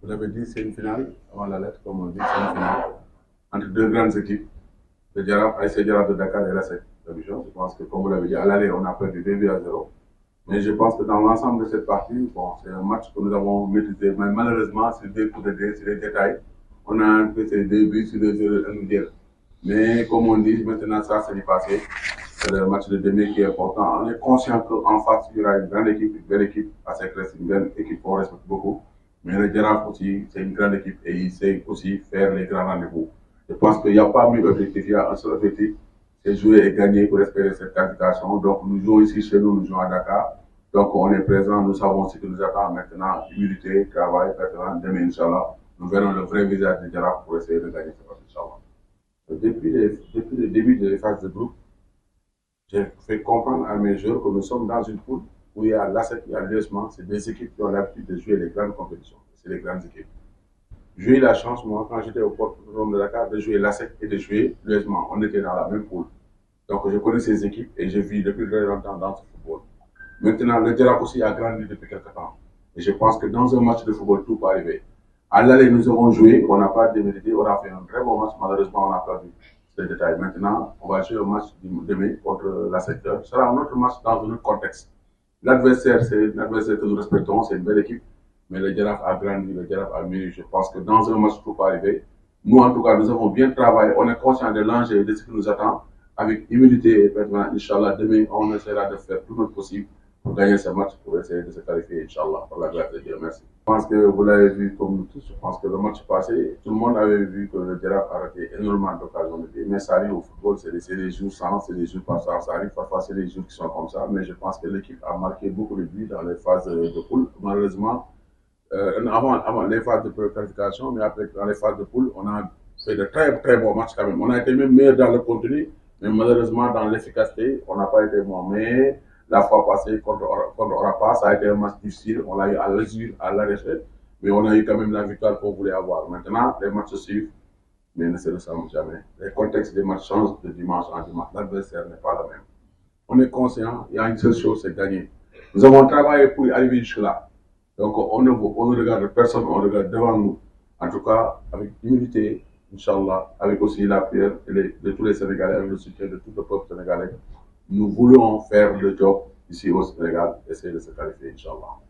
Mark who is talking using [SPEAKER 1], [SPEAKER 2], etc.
[SPEAKER 1] Vous l'avez dit, c'est une finale, avant la lettre, comme on dit, c'est une finale entre deux grandes équipes, le Djaraf, ASC Djaraf de Dakar et la SEC. Je pense que, comme vous l'avez dit, à l'aller, on a perdu 2-0. Mais je pense que dans l'ensemble de cette partie, bon, c'est un match que nous avons maîtrisé. Mais malheureusement, c'est des coups de dé, c'est des détails. On a un peu ces deux buts sur des erreurs individuelles. Mais comme on dit, maintenant, ça, c'est du passé. C'est le match de demain qui est important. On est conscient qu'en face, il y aura une grande équipe, une belle équipe, assez claire, une grande équipe qu'on respecte beaucoup. Mais le Djaraf aussi, c'est une grande équipe et il sait aussi faire les grands rendez-vous. Je pense qu'il n'y a pas mille objectifs, il y a un seul objectif, c'est jouer et gagner pour espérer cette qualification. Donc nous jouons ici chez nous, nous jouons à Dakar. Donc on est présent, nous savons ce qui nous attend maintenant, humilité, travail, persévérance, demain, Inch'Allah. Nous verrons le vrai visage du Djaraf pour essayer de gagner ce match, Inch'Allah. Depuis le début de la phase de groupe, j'ai fait comprendre à mes joueurs que nous sommes dans une poule où il y a l'ASEC, il y a l'USMA, c'est des équipes qui ont l'habitude de jouer les grandes compétitions. C'est les grandes équipes. J'ai eu la chance, moi, quand j'étais au Port de Dakar, de jouer l'ASEC et de jouer l'USMA. On était dans la même poule. Donc je connais ces équipes et j'ai vu depuis très longtemps dans ce football. Maintenant, le Djaraf aussi a grandi depuis quelques temps. Et je pense que dans un match de football, tout peut arriver. À l'aller, nous avons joué, on n'a pas démérité, on a fait un très bon match, malheureusement, on a perdu. C'est le détail. Maintenant, on va jouer un match demain contre la secteur. Ce sera un autre match dans un autre contexte. L'adversaire, c'est l'adversaire que nous respectons, c'est une belle équipe. Mais le Djaraf a grandi, le Djaraf a mûri. Je pense que dans un match, tout peut arriver. Nous, en tout cas, nous avons bien travaillé. On est conscient de l'enjeu et de ce qui nous attend. Avec humilité et persévérance, Inch'Allah, demain, on essaiera de faire tout notre possible pour gagner ce match, pour essayer de se qualifier, Inch'Allah, par la grâce de Dieu. Merci. Je pense que vous l'avez vu comme nous tous. Je pense que le match passé, tout le monde avait vu que le Djaraf a raté énormément d'occasions de but. Mais ça arrive au football, c'est des jours sans, c'est des jours pas sans. Ça arrive parfois, c'est des jours qui sont comme ça. Mais je pense que l'équipe a marqué beaucoup de buts dans les phases de poule. Malheureusement, avant les phases de qualification, mais après, dans les phases de poule, on a fait de très, très bons matchs quand même. On a été même meilleur dans le contenu, mais malheureusement, dans l'efficacité, on n'a pas été bon. Mais la fois passée, contre Orapa, ça a été un match difficile. On l'a eu à l'usure, à l'arrêt, mais on a eu quand même la victoire qu'on voulait avoir. Maintenant, les matchs se suivent, mais ne se ressemblent jamais. Les contextes des matchs changent de dimanche en dimanche. L'adversaire n'est pas le même. On est conscient, il y a une seule chose, c'est gagner. Nous avons travaillé pour y arriver jusque-là. Donc on ne regarde personne, on regarde devant nous. En tout cas, avec humilité, Inch'Allah, avec aussi la prière de tous les Sénégalais, avec le soutien de tout le peuple sénégalais, nous voulons faire le job ici au Sénégal, essayer de se qualifier, Inch'Allah.